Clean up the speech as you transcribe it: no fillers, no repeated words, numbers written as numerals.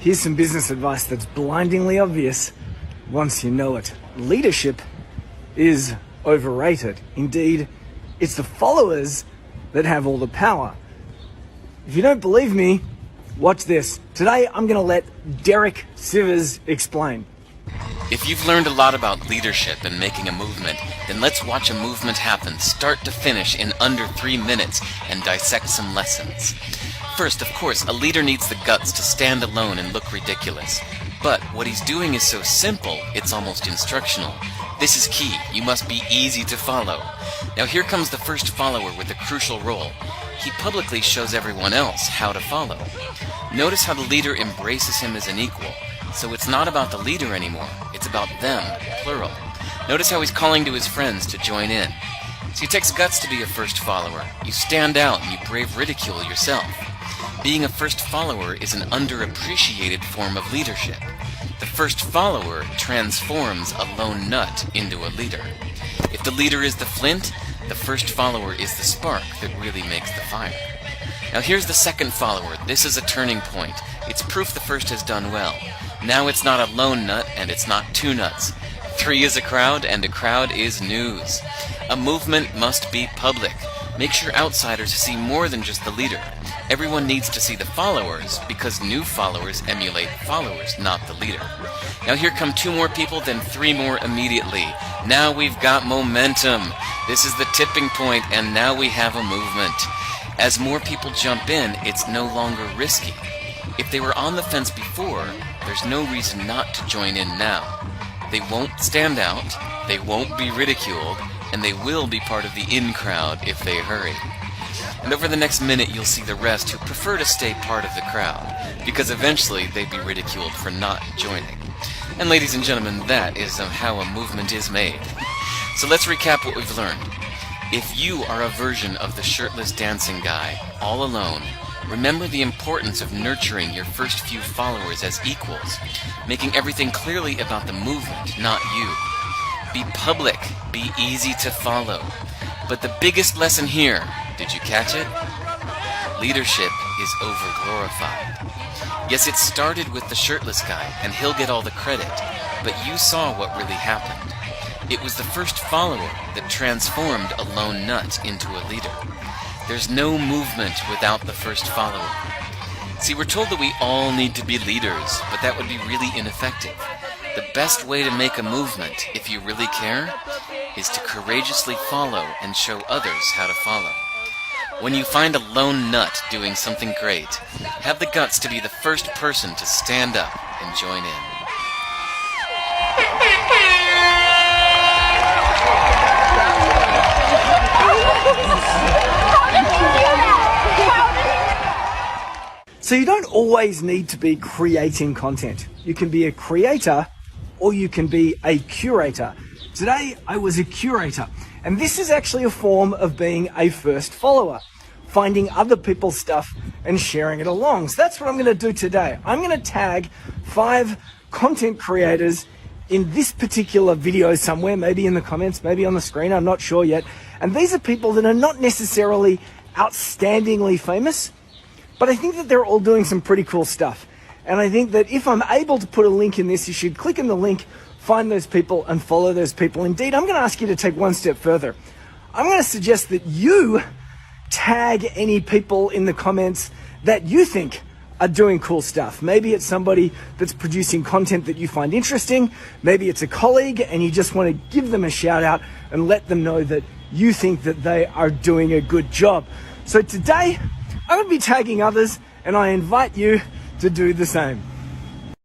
Here's some business advice that's blindingly obvious once you know it. Leadership is overrated. Indeed, it's the followers that have all the power. If you don't believe me, watch this. Today, I'm going to let Derek Sivers explain. If you've learned a lot about leadership and making a movement, then let's watch a movement happen start to finish in under 3 minutes and dissect some lessons. First, of course, a leader needs the guts to stand alone and look ridiculous. But what he's doing is so simple, it's almost instructional. This is key. You must be easy to follow. Now here comes the first follower with a crucial role. He publicly shows everyone else how to follow. Notice how the leader embraces him as an equal. So it's not about the leader anymore, it's about them, plural. Notice how he's calling to his friends to join in. So it takes guts to be a first follower. You stand out and you brave ridicule yourself. Being a first follower is an underappreciated form of leadership. The first follower transforms a lone nut into a leader. If the leader is the flint, the first follower is the spark that really makes the fire. Now here's the second follower. This is a turning point. It's proof the first has done well. Now it's not a lone nut and it's not two nuts. 3 is a crowd and a crowd is news. A movement must be public. Make sure outsiders see more than just the leader. Everyone needs to see the followers because new followers emulate followers, not the leader. Now here come 2 more people, then 3 more immediately. Now we've got momentum. This is the tipping point and now we have a movement. As more people jump in, it's no longer risky. If they were on the fence before, there's no reason not to join in now. They won't stand out, they won't be ridiculed, and they will be part of the in crowd if they hurry. And over the next minute you'll see the rest who prefer to stay part of the crowd, because eventually they'd be ridiculed for not joining. And ladies and gentlemen, that is how a movement is made. So let's recap what we've learned. If you are a version of the shirtless dancing guy, all alone, remember the importance of nurturing your first few followers as equals, making everything clearly about the movement, not you. Be public, be easy to follow. But the biggest lesson here, did you catch it? Leadership is overglorified. Yes, it started with the shirtless guy, and he'll get all the credit, but you saw what really happened. It was the first follower that transformed a lone nut into a leader. There's no movement without the first follower. See, we're told that we all need to be leaders, but that would be really ineffective. The best way to make a movement, if you really care, is to courageously follow and show others how to follow. When you find a lone nut doing something great, have the guts to be the first person to stand up and join in. So you don't always need to be creating content. You can be a creator or you can be a curator. Today I was a curator, and this is actually a form of being a first follower, finding other people's stuff and sharing it along. So that's what I'm going to do today. I'm going to tag 5 content creators in this particular video somewhere, maybe in the comments, maybe on the screen, I'm not sure yet. And these are people that are not necessarily outstandingly famous, but I think that they're all doing some pretty cool stuff. And I think that if I'm able to put a link in this, you should click in the link, find those people and follow those people. Indeed, I'm going to ask you to take one step further. I'm going to suggest that you tag any people in the comments that you think are doing cool stuff. Maybe it's somebody that's producing content that you find interesting. Maybe it's a colleague and you just want to give them a shout out and let them know that you think that they are doing a good job. So today, I'm going to be tagging others and I invite you to do the same.